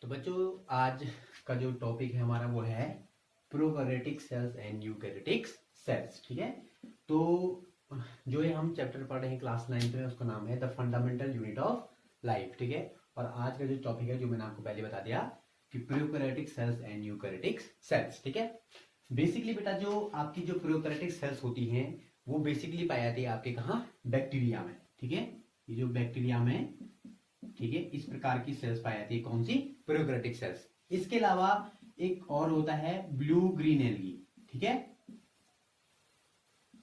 तो बच्चों आज का जो टॉपिक है हमारा वो है prokaryotic cells and eukaryotic cells. ठीक है, तो जो ये हम चैप्टर पढ़ रहे हैं क्लास 9 में उसका नाम है the fundamental unit of life. ठीक है, और आज का जो टॉपिक है जो मैंने आपको पहले बता दिया कि prokaryotic cells and eukaryotic cells. ठीक है, बेसिकली बेटा जो आपकी जो प्रोकैरियोटिक सेल्स होती हैं वो बेसिकली पाई जाती है आपके कहाँ, बैक्टीरिया में। ठीक है, ये जो बैक्टीरिया में, ठीक है, इस प्रकार की सेल्स पाई जाती है। कौन सी? Prokaryotic cells. इसके अलावा एक और होता है ब्लू ग्रीन एल्गी। ठीक है,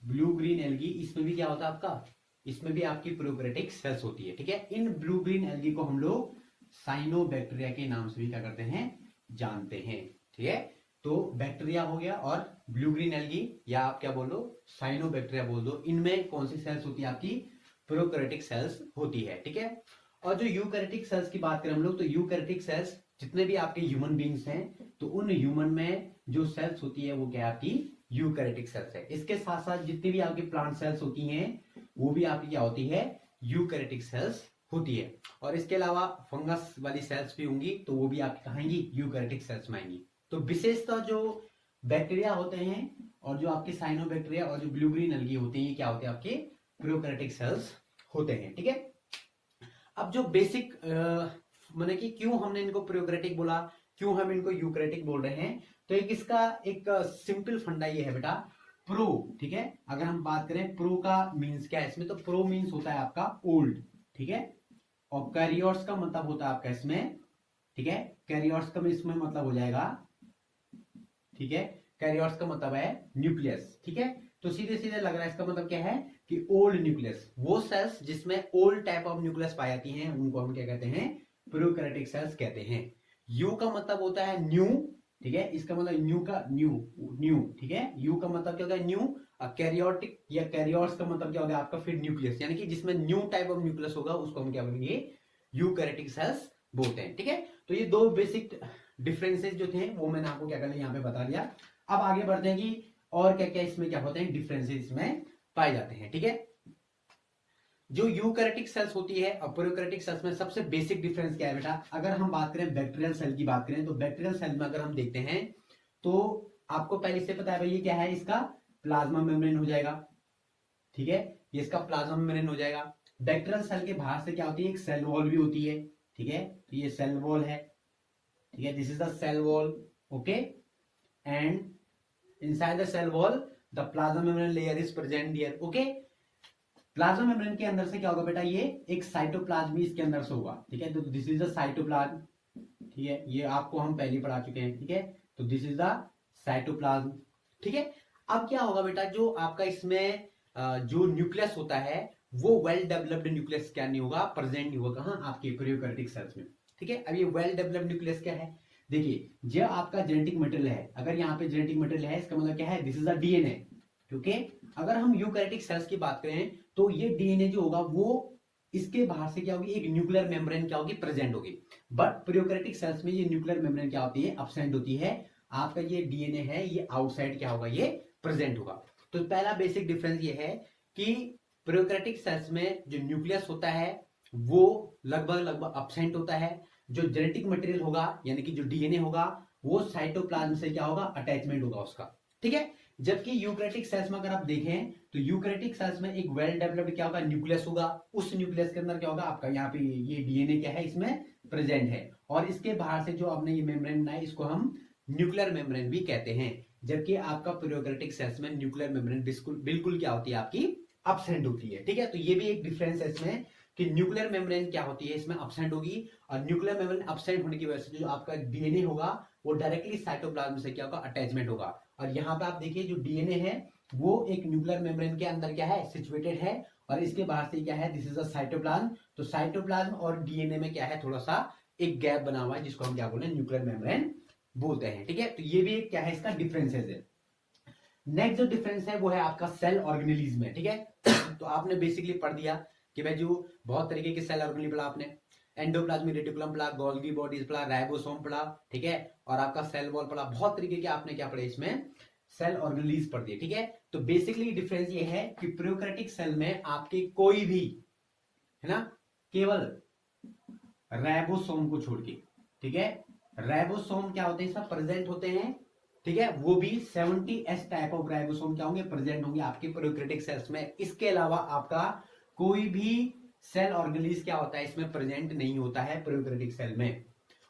ब्लू ग्रीन एल्गी, इसमें भी क्या होता है आपका, इसमें भी आपकी प्रोकैरियोटिक सेल्स होती है। ठीक है, इन ब्लू ग्रीन एल्गी को हम लोग साइनोबैक्टीरिया के नाम से भी क्या करते हैं, जानते हैं। ठीक है, तो बैक्टीरिया हो गया और ब्लू ग्रीन एल्गी, या आप क्या बोल दो, साइनोबैक्टीरिया बोल दो। इनमें कौन सी सेल्स होती है आपकी, प्रोकैरियोटिक सेल्स होती है। ठीक है, और जो यूकैरियोटिक सेल्स की बात करें हम लोग, तो यूकैरियोटिक सेल्स जितने भी आपके ह्यूमन बींग्स हैं, तो उन ह्यूमन में जो सेल्स होती है वो क्या है आपकी, यूकैरियोटिक सेल्स है। इसके साथ साथ जितनी भी आपकी प्लांट सेल्स होती हैं वो भी आपकी क्या होती है, यूकैरियोटिक सेल्स होती है। और इसके अलावा फंगस वाली सेल्स भी होंगी तो वो भी आपकी कहांगी, यूकैरियोटिक सेल्स में आएंगी। तो विशेषतः जो बैक्टीरिया होते हैं और जो आपके साइनोबैक्टीरिया और जो ब्लू ग्रीन एल्गी होते हैं, ये क्या होते हैं आपके प्रोकैरियोटिक सेल्स होते हैं। ठीक है, अब जो बेसिक माने कि क्यों हमने इनको प्रोकैरियोटिक बोला, क्यों हम इनको यूकैरियोटिक बोल रहे हैं, तो एक इसका एक सिंपल फंडा ये है बेटा, प्रो। ठीक है, अगर हम बात करें प्रो का मींस क्या है इसमें, तो प्रो मींस होता है आपका ओल्ड। ठीक है, और कैरियोट्स का मतलब होता है आपका इसमें, ठीक है, कैरियोट्स का इसमें मतलब हो जाएगा, ठीक है, कैरियोट्स का मतलब है न्यूक्लियस। ठीक है, तो सीधे सीधे लग रहा है इसका मतलब क्या है कि ओल्ड न्यूक्लियस। वो सेल्स जिसमें ओल्ड टाइप ऑफ न्यूक्लियस पाई जाती हैं उनको हम क्या कहते हैं, प्रोकैरियोटिक सेल्स कहते हैं। यू का मतलब होता है न्यू। ठीक है, इसका मतलब न्यू का न्यू, न्यू। ठीक है, यू का मतलब क्या होता है, न्यू। कैरियोटिक या कैरियोट्स का मतलब क्या होगा आपका, फिर न्यूक्लियस, यानी कि जिसमें न्यू टाइप ऑफ न्यूक्लियस होगा उसको हम क्या बोलेंगे, यूकैरियोटिक सेल्स बोलते हैं। ठीक है, तो ये दो बेसिक डिफरेंसेस जो थे वो मैंने आपको क्या कर लिया, यहाँ पे बता दिया। अब आगे बढ़ते हैं कि और क्या क्या इसमें क्या होते हैं, डिफरेंसेस इसमें पाए जाते हैं। ठीक है, जो यूकैरियोटिक सेल्स होती है और प्रोकैरियोटिक सेल्स में सबसे बेसिक डिफरेंस क्या है बेटा, अगर हम बात करें बैक्टीरियल सेल की बात करें, तो बैक्टीरियल सेल में अगर हम देखते हैं तो आपको पहले से पता है भाई ये क्या है, इसका प्लाज्मा मेम्ब्रेन हो जाएगा। ठीक है, ये इसका प्लाज्मा मेम्ब्रेन हो जाएगा। बैक्टीरियल सेल के बाहर से क्या होती है, एक सेल वॉल भी होती है। ठीक है, तो ये सेल वॉल है। ठीक है, this is the cell wall. Okay, and inside the cell wall the plasma membrane layer is present there. okay, plasma membrane के अंदर से क्या होगा बेटा, ये एक साइटोप्लाज्म भी इसके अंदर से होगा। ठीक है, तो दिस इज द साइटोप्लाज्म। ठीक है, ये आपको हम पहले पढ़ा चुके हैं। ठीक है, तो दिस इज द साइटोप्लाज्म। ठीक है, अब क्या होगा बेटा, जो आपका इसमें जो न्यूक्लियस होता है वो वेल डेवलप्ड न्यूक्लियस क्या नहीं होगा, प्रेजेंट नहीं होगा कहां, आपके प्रोकैरियोटिक सेल्स में। ठीक है, अब ये वेल डेवलप्ड न्यूक्लियस क्या है, देखिए जो आपका जेनेटिक मटेरियल है, अगर यहाँ पे जेनेटिक मटेरियल है इसका मतलब क्या है, दिस इज अ डीएनए। क्योंकि अगर हम यूकैरियोटिक सेल्स की बात करें तो ये डीएनए जो होगा वो इसके बाहर से क्या होगी, एक न्यूक्लियर मेम्ब्रेन क्या होगी, प्रेजेंट होगी। बट प्रोकैरियोटिक सेल्स में ये न्यूक्लियर मेम्ब्रेन क्या होती है, एब्सेंट होती है। आपका ये डीएनए है ये आउटसाइड क्या होगा, ये प्रेजेंट होगा। तो पहला बेसिक डिफरेंस ये है कि प्रोकैरियोटिक सेल्स में जो न्यूक्लियस होता है वो लगभग लगभग एब्सेंट होता है। जो जेनेटिक मटेरियल होगा यानी कि जो डीएनए होगा वो साइटोप्लाज्म से क्या होगा, अटैचमेंट होगा उसका। ठीक है, जबकि यूकैरियोटिक सेल्स में अगर आप देखें तो यूकैरियोटिक सेल्स में एक वेल डेवलप्ड क्या होगा, न्यूक्लियस होगा। उस न्यूक्लियस के अंदर क्या होगा आपका, यहाँ पे ये डीएनए क्या है इसमें प्रेजेंट है, और इसके बाहर से जो आपने ये मेम्ब्रेन बनाया इसको हम न्यूक्लियर मेम्ब्रेन भी कहते हैं। जबकि आपका प्रोकैरियोटिक सेल्स में न्यूक्लियर मेम्ब्रेन बिल्कुल क्या होती है आपकी, एब्सेंट होती है। ठीक है, तो ये भी एक डिफरेंस है इसमें कि न्यूक्लियर मेम्ब्रेन क्या होती है इसमें एब्सेंट होगी, और न्यूक्लियर मेम्ब्रेन एब्सेंट होने की वजह से जो आपका डीएनए होगा वो डायरेक्टली साइटोप्लाज्म से क्या होगा, अटैचमेंट होगा। और यहाँ पे आप देखिए जो डीएनए है वो एक न्यूक्लियर मेम्ब्रेन के अंदर क्या है, सिचुएटेड है, और इसके बाहर से क्या है, दिस इज अ साइटोप्लाज्म। तो साइटोप्लाज्म और डीएनए में क्या है, थोड़ा सा एक गैप बना हुआ है जिसको हम क्या बोलते हैं, न्यूक्लियर मेम्ब्रेन बोलते हैं। ठीक है, तो ये भी एक क्या है, इसका डिफरेंसेस है। नेक्स्ट जो डिफरेंस है वो है आपका सेल ऑर्गेनेलिज्म में। ठीक है, तो आपने बेसिकली पढ़ दिया कि भाई जो बहुत तरीके के सेल ऑर्गेनेल पढ़ा आपने, एंडोप्लाज्मिक रेटिकुलम पढ़ा, गोल्गी बॉडीज पढ़ा, राइबोसोम पढ़ा। ठीक है, और आपका सेल वॉल पढ़ा, बहुत तरीके के आपने क्या पढ़े इसमें, सेल ऑर्गेनेल्स पढ़ दिए। ठीक है, तो बेसिकली डिफरेंस ये है कि प्रोकैरियोटिक सेल में आपके कोई भी है ना, केवल राइबोसोम को छोड़ के, ठीक है, राइबोसोम क्या होते हैं, सब प्रेजेंट होते हैं, ठीक है, वो भी 70S टाइप ऑफ राइबोसोम क्या होंगे, प्रेजेंट होंगे आपके प्रोकैरियोटिक सेल्स में। इसके अलावा आपका कोई भी सेल ऑर्गेनिज क्या होता है इसमें प्रेजेंट नहीं होता है प्रोकैरियोटिक सेल में।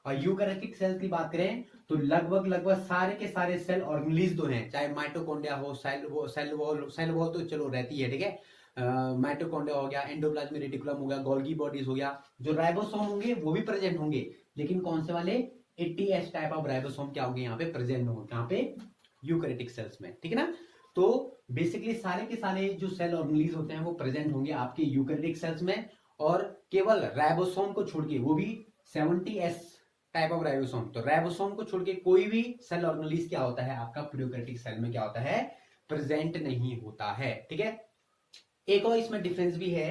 और यूकैरियोटिक सेल की बात करें तो लगभग लगभग सारे के सारे सेल ऑर्गेनिज तो हैं, चाहे माइटोकॉन्ड्रिया हो, सेल वॉल तो चलो रहती है, ठीक है, माइटोकॉन्ड्रिया हो गया, एंडोप्लाज्मिक रेटिकुलम हो गया, गोल्गी बॉडीज हो गया, जो राइबोसोम होंगे वो भी प्रेजेंट होंगे, लेकिन कौन से वाले 80S टाइप ऑफ राइबोसोम क्या होंगे यहाँ पे प्रेजेंट होंगे, यहाँ पे यूकैरियोटिक सेल्स में, ठीक है ना। तो बेसिकली सारे के सारे जो सेल ऑर्गेनिज होते हैं वो प्रेजेंट होंगे आपके यूकैरियोटिक सेल्स में, और केवल राइबोसोम को छोड़ के, वो भी 70S टाइप ऑफ राइबोसोम, तो राइबोसोम को छोड़ के कोई भी सेल ऑर्गेनिज क्या होता है आपका प्रोकैरियोटिक सेल में क्या होता है, प्रेजेंट नहीं होता है, ठीक है। एक और इसमें डिफरेंस भी है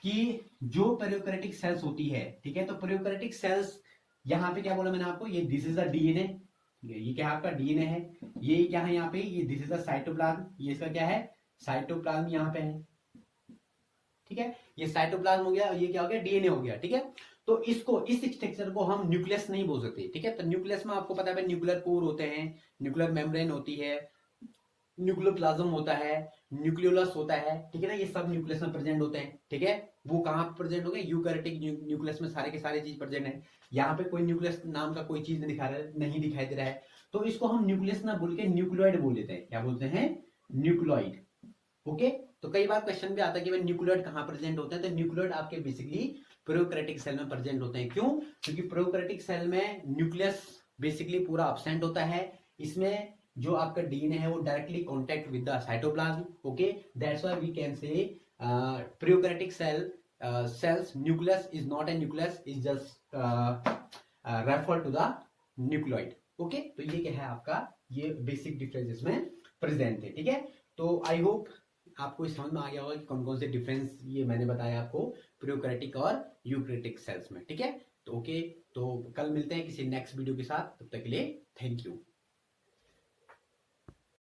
कि जो प्रोकैरियोटिक सेल्स होती है, ठीक है, तो प्रोकैरियोटिक सेल्स यहाँ पे क्या बोला मैंने आपको, ये दिस इज अ डीएनए, ये क्या आपका डीएनए है, ये क्या है यहाँ पे, ये दिस इज अ साइटोप्लाज्म, ये इसका क्या है, साइटोप्लाज्म यहाँ पे है, ठीक है, ये साइटोप्लाज्म हो गया, ये क्या हो गया, डीएनए हो गया, ठीक है। तो इसको, इस स्ट्रक्चर को हम न्यूक्लियस नहीं बोल सकते, ठीक है। तो न्यूक्लियस में आपको पता है न्यूक्लियर कोर होते हैं, न्यूक्लियर मेम्ब्रेन होती है, न्यूक्लियोप्लाज्म होता है, न्यूक्लियोलस होता है, ठीक है ना, ये सब न्यूक्लियस में प्रेजेंट होते हैं, ठीक है। वो कहाँ प्रेजेंट हो गए, यूकैरियोटिक न्यूक्लियस में सारे के सारे चीज प्रेजेंट है। यहाँ पे कोई न्यूक्लियस नाम का कोई चीज नहीं दिखाई दे रहा है, तो इसको हम न्यूक्लियस ना बोल के न्यूक्लियोइड बोल देते हैं, क्या बोलते हैं, न्यूक्लियोइड, ओके। तो कई बार क्वेश्चन भी आता है कि भाई न्यूक्लियोइड कहाँ प्रेजेंट होते हैं, तो न्यूक्लियोइड आपके बेसिकली प्रोकैरियोटिक सेल में प्रेजेंट होते हैं, क्यों, क्योंकि प्रोकैरियोटिक सेल में न्यूक्लियस बेसिकली पूरा अब्सेंट होता है, इसमें जो आपका डीएनए है वो directly contact with the cytoplasm, okay, that's why we can say prokaryotic cells nucleus is not a nucleus, is just refer to the nucleoid, okay. तो ये क्या है आपका, ये बेसिक डिफरेंस इसमें प्रेजेंट है, ठीक है। तो आई होप आपको समझ में आ गया होगा कि कौन कौन से डिफरेंस ये मैंने बताया आपको प्रोकैरियोटिक और यूकैरियोटिक सेल्स में, ठीक है। तो ओके, तो कल मिलते हैं किसी नेक्स्ट वीडियो के साथ, तब तक के लिए थैंक यू।